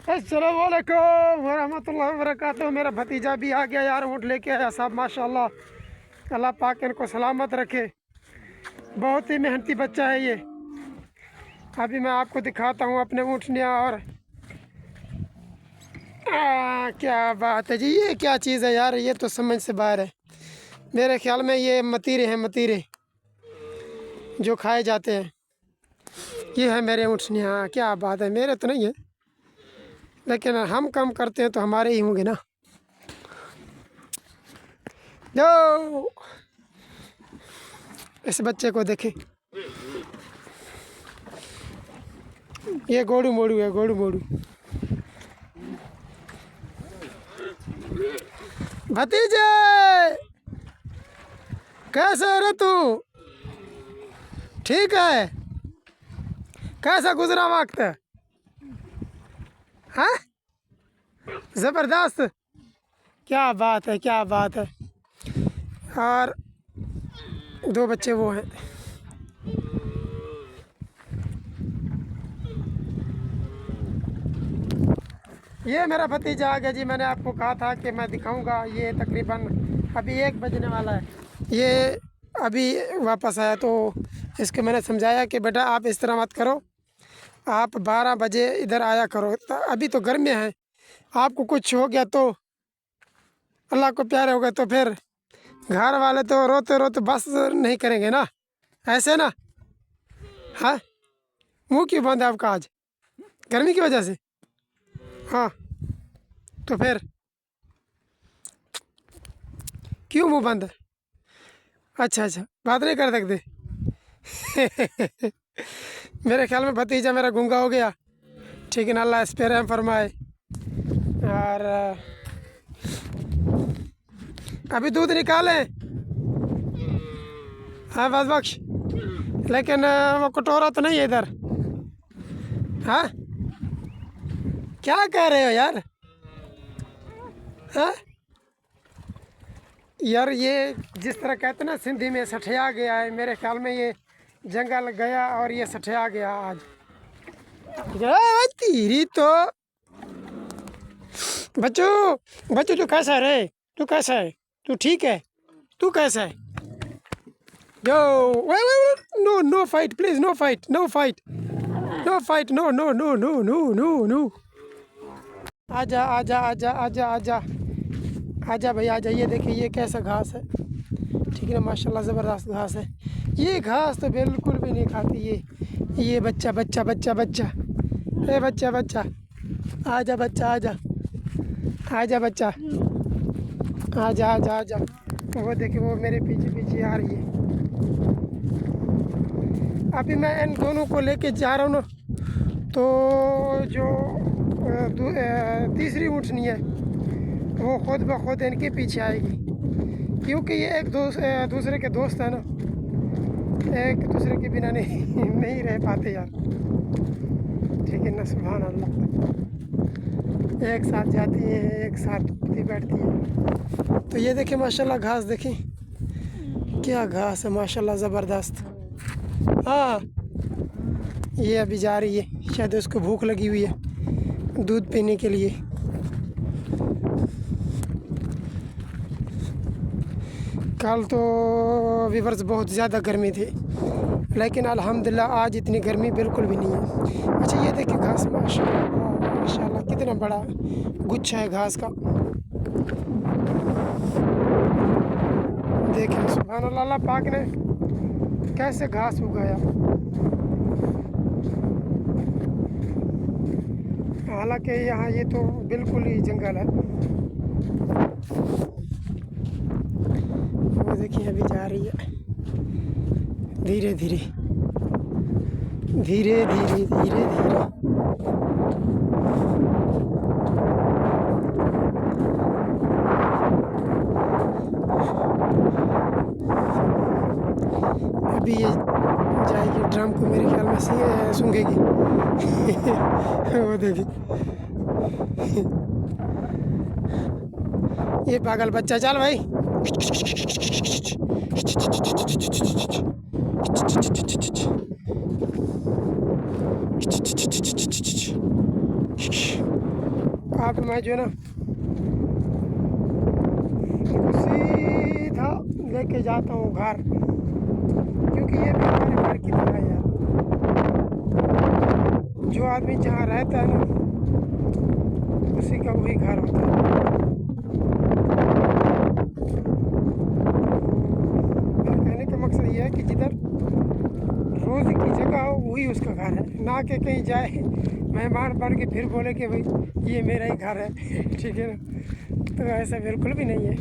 अस्सलाम वालेकुम वरहमतुल्लाहि वबरकातुहू। मेरा भतीजा भी आ गया यार, ऊँट लेके आया साहब माशाल्लाह। अल्लाह पाक इनको सलामत रखे। बहुत ही मेहनती बच्चा है ये। अभी मैं आपको दिखाता हूँ अपने ऊँटनियाँ। और क्या बात है जी, ये क्या चीज़ है यार, ये तो समझ से बाहर है। मेरे ख्याल में ये मतीरे हैं, मतीरे जो खाए जाते हैं। ये है मेरे ऊँटनियाँ। क्या बात है, मेरे तो नहीं है, लेकिन हम कम करते हैं तो हमारे ही होंगे ना। जो इस बच्चे को देखें, ये गोड़ू मोड़ू है, गोड़ू मोड़ू। भतीजे कैसे रे तू? ठीक है? कैसा गुजरा वक्त? हाँ, ज़बरदस्त। क्या बात है, क्या बात है। और दो बच्चे वो हैं। ये मेरा भतीजा आ गया जी। मैंने आपको कहा था कि मैं दिखाऊंगा। ये तकरीबन अभी 1 बजने वाला है। ये अभी वापस आया तो इसको मैंने समझाया कि बेटा आप इस तरह मत करो, आप 12 बजे इधर आया करो। तो अभी तो गर्मी है, आपको कुछ हो गया तो अल्लाह को प्यारे हो गए तो फिर घर वाले तो रोते रोते बस नहीं करेंगे ना, ऐसे ना। हाँ, मुँह क्यों बंद है आपका आज? गर्मी की वजह से? हाँ, तो फिर क्यों मुँह बंद है? अच्छा अच्छा, बात नहीं कर सकते। मेरे ख्याल में भतीजा मेरा गूंगा हो गया। ठीक है ना, अल्लाह इस पे रहम फरमाए। और अभी दूध निकाले, हाँ बस बख्श। लेकिन वो कटोरा तो नहीं है इधर। हाँ, क्या कह रहे हो यार? हाँ यार, ये जिस तरह कहते ना सिंधी में सठिया गया है, मेरे ख्याल में ये जंगल गया और ये सठिया गया आज। तेरी तो बच्चू, बच्चू तू कैसा है रे? तू कैसा है? तू ठीक है? तू कैसा है? जो no no fight please, no fight, no fight, no fight, no no no no no no no. आजा आजा आजा आजा आजा आजा भाई आजा। ये देखिए ये कैसा घास है, ठीक है ना, माशाल्लाह ज़बरदस्त घास है। ये घास तो बिल्कुल भी नहीं खाती ये बच्चा बच्चा बच्चा बच्चा, ए बच्चा बच्चा, आजा बच्चा, आजा आजा बच्चा, आजा आजा आजा। वो देखिए वो मेरे पीछे पीछे आ रही है। अभी मैं इन दोनों को लेके जा रहा हूँ ना, तो जो तीसरी ऊँटनी है वो खुद ब खुद इनके पीछे आएगी, क्योंकि ये एक दूसरे के दोस्त है ना। एक दूसरे के बिना नहीं नहीं रह पाते यार, ठीक है ना। सुभान अल्लाह, एक साथ जाती है, एक साथ उठती बैठती है। तो ये देखें माशाल्लाह घास देखें, क्या घास है माशाल्लाह ज़बरदस्त। हाँ, ये अभी जा रही है, शायद उसको भूख लगी हुई है दूध पीने के लिए। कल तो व्यूअर्स बहुत ज़्यादा गर्मी थी, लेकिन अल्हम्दुलिल्लाह आज इतनी गर्मी बिल्कुल भी नहीं है। अच्छा ये देखिए घास, माशाल्लाह माशाल्लाह कितना बड़ा गुच्छा है घास का। देखिए सुभान अल्लाह, अल्लाह पाक ने कैसे घास उगाया। हालांकि यहाँ ये तो बिल्कुल ही जंगल है। वो देखिए अभी जा रही है धीरे धीरे धीरे धीरे धीरे धीरे। अभी ये जाएगी ड्रम को, मेरे ख्याल में से सूंघेगी। वो देखिए ये पागल बच्चा, चल भाई। अब मैं जो है ना इनको सीधा लेके जाता हूँ घर, क्योंकि ये भी हमारे घर की तरह है यार। जो आदमी जहाँ रहता है ना उसी का वही घर होता है। मेरा कहने का मकसद ये है कि जिधर रोज़ की जगह हो वही उसका घर है, ना कि कहीं जाए मेहमान बन के फिर बोले कि भाई ये मेरा ही घर है। ठीक है ना, तो ऐसा बिल्कुल भी नहीं है।